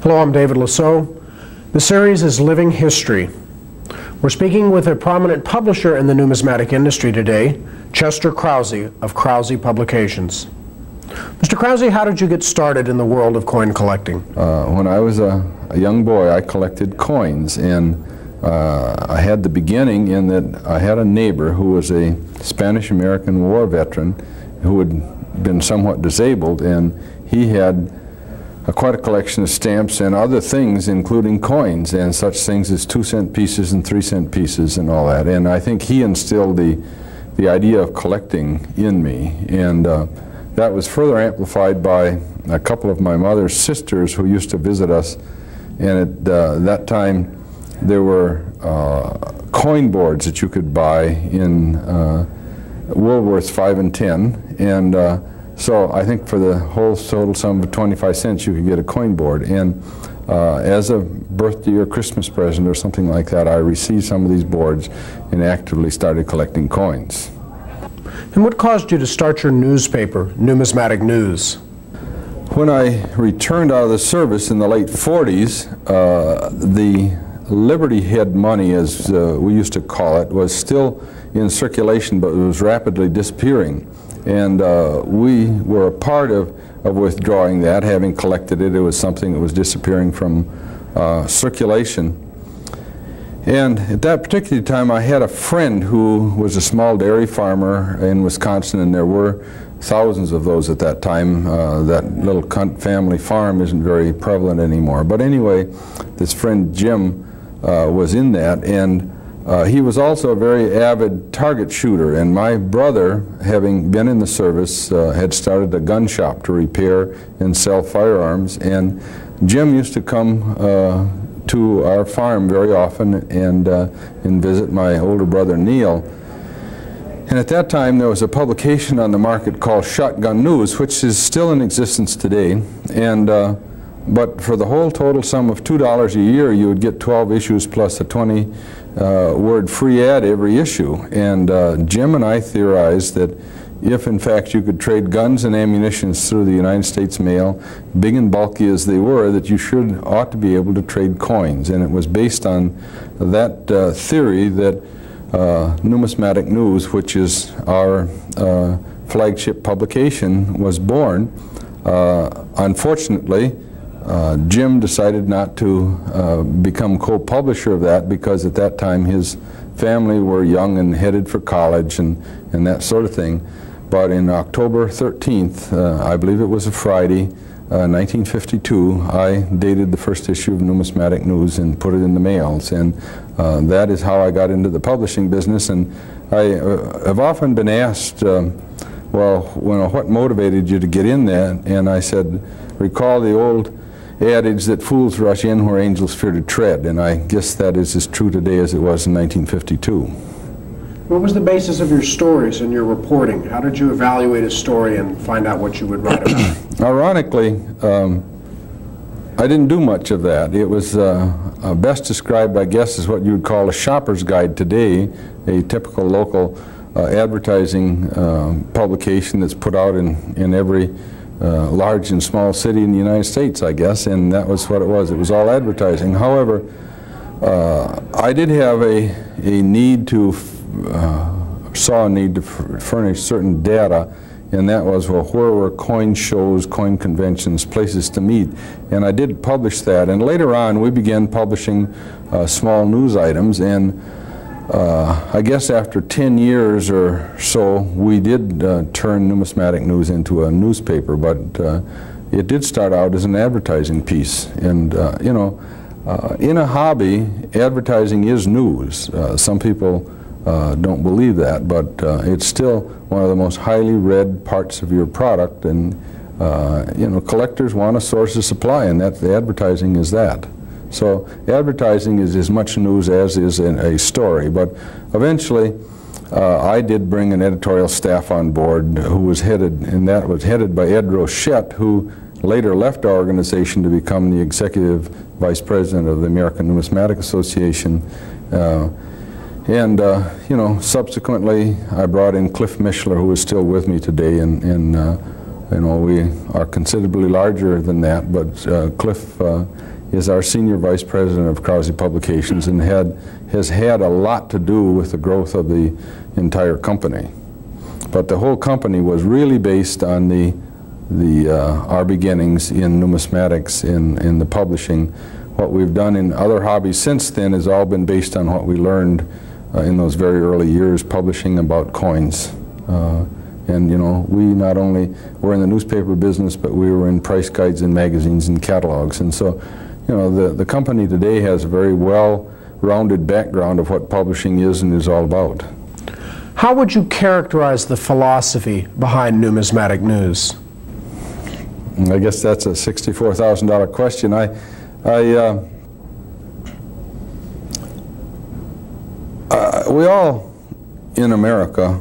Hello, I'm David Lisot. The series is Living History. We're speaking with a prominent publisher in the numismatic industry today, Chester Krause of Krause Publications. Mr. Krause, how did you get started in the world of coin collecting? When I was a young boy, I collected coins, and I had the beginning in that I had a neighbor who was a Spanish-American war veteran who had been somewhat disabled, and he had quite a collection of stamps and other things, including coins and such things as 2-cent pieces and 3-cent pieces and all that. And I think he instilled the idea of collecting in me, and that was further amplified by a couple of my mother's sisters who used to visit us. And at that time there were coin boards that you could buy in Woolworths 5 and 10, and so I think for the whole total sum of 25 cents you could get a coin board. And as a birthday or Christmas present or something like that, I received some of these boards and actively started collecting coins. And what caused you to start your newspaper, Numismatic News? When I returned out of the service in the late 40s, the Liberty Head money, as we used to call it, was still in circulation, but it was rapidly disappearing. And we were a part of withdrawing that. Having collected it, it was something that was disappearing from circulation. And at that particular time, I had a friend who was a small dairy farmer in Wisconsin, and there were thousands of those at that time. That little family farm isn't very prevalent anymore. But anyway, this friend Jim was in that, and he was also a very avid target shooter. And my brother, having been in the service, had started a gun shop to repair and sell firearms. And Jim used to come to our farm very often and visit my older brother Neil. And at that time there was a publication on the market called Shotgun News, which is still in existence today. And but for the whole total sum of $2 a year, you would get 12 issues plus a 20-word free ad every issue. And Jim and I theorized that if in fact you could trade guns and ammunition through the United States mail, big and bulky as they were, that you ought to be able to trade coins. And it was based on that theory that Numismatic News, which is our flagship publication, was born. Unfortunately, Jim decided not to become co-publisher of that, because at that time his family were young and headed for college and that sort of thing. But in October 13th, I believe it was a Friday, 1952, I dated the first issue of Numismatic News and put it in the mails. And that is how I got into the publishing business. And I have often been asked, well, what motivated you to get in there? And I said, recall the old adage that fools rush in where angels fear to tread. And I guess that is as true today as it was in 1952. What was the basis of your stories and your reporting? How did you evaluate a story and find out what you would write about? Ironically, I didn't do much of that. It was best described, I guess, as what you would call a shopper's guide today, a typical local advertising publication that's put out in every large and small city in the United States, I guess, and that was what it was. It was all advertising. However, I did have a need to saw a need to furnish certain data, and that was, well, where were coin shows, coin conventions, places to meet. And I did publish that, and later on we began publishing small news items, and I guess after 10 years or so we did turn Numismatic News into a newspaper, but it did start out as an advertising piece. And you know, in a hobby, advertising is news. Some people don't believe that, but it's still one of the most highly read parts of your product, and you know, collectors want a source of supply, and that the advertising is that. So advertising is as much news as is a story. But eventually I did bring an editorial staff on board who was headed by Ed Rochette, who later left our organization to become the executive vice president of the American Numismatic Association. You know, subsequently I brought in Cliff Mishler, who is still with me today, and you know, we are considerably larger than that, but Cliff is our Senior Vice President of Krause Publications and has had a lot to do with the growth of the entire company. But the whole company was really based on our beginnings in numismatics, in the publishing. What we've done in other hobbies since then has all been based on what we learned in those very early years publishing about coins. And you know, we not only were in the newspaper business, but we were in price guides and magazines and catalogs. And so, you know, the company today has a very well-rounded background of what publishing is and is all about. How would you characterize the philosophy behind numismatic news? I guess that's a $64,000 question. We all in America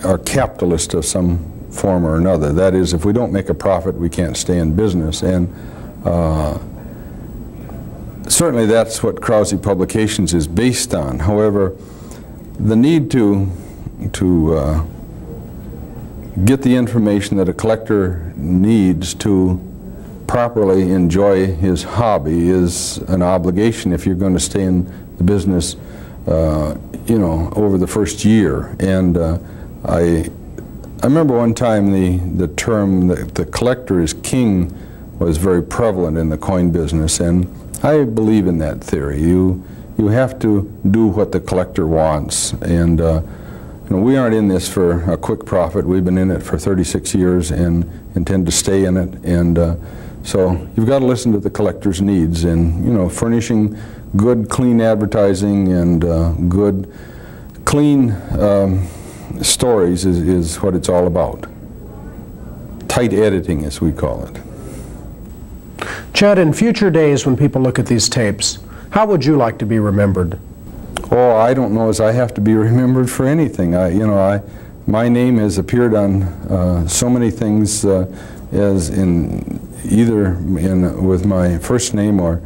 are capitalists of some form or another. That is, if we don't make a profit, we can't stay in business. And certainly that's what Krause Publications is based on. However, the need to get the information that a collector needs to properly enjoy his hobby is an obligation if you're going to stay in the business, you know, over the first year. And I remember one time the term that the collector is king was very prevalent in the coin business, and I believe in that theory. You have to do what the collector wants, and you know, we aren't in this for a quick profit. We've been in it for 36 years and intend to stay in it, and so you've got to listen to the collector's needs, and you know, furnishing good, clean advertising and good, clean stories is what it's all about. Tight editing, as we call it. Chet, in future days when people look at these tapes, how would you like to be remembered? Oh, I don't know as I have to be remembered for anything. My name has appeared on so many things as in either with my first name or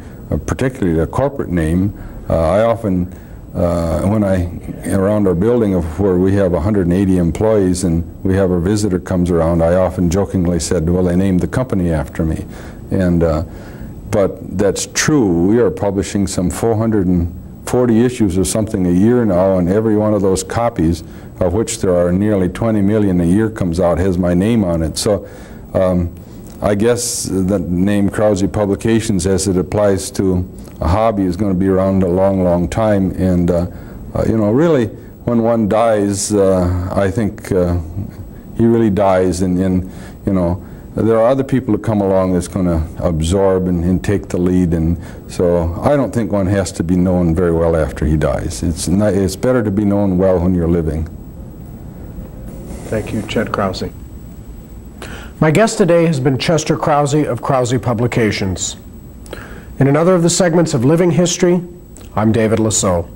particularly a corporate name. I often, when around our building of where we have 180 employees and we have a visitor comes around, I often jokingly said, well, they named the company after me. And, but that's true. We are publishing some 440 issues or something a year now, and every one of those copies, of which there are nearly 20 million a year comes out, has my name on it. So I guess the name Krause Publications, as it applies to a hobby, is going to be around a long, long time. And you know, really, when one dies, I think he really dies, and you know, there are other people who come along that's going to absorb and take the lead, and so I don't think one has to be known very well after he dies. It's better to be known well when you're living. Thank you, Chet Krause. My guest today has been Chester Krause of Krause Publications. In another of the segments of Living History, I'm David Lisot.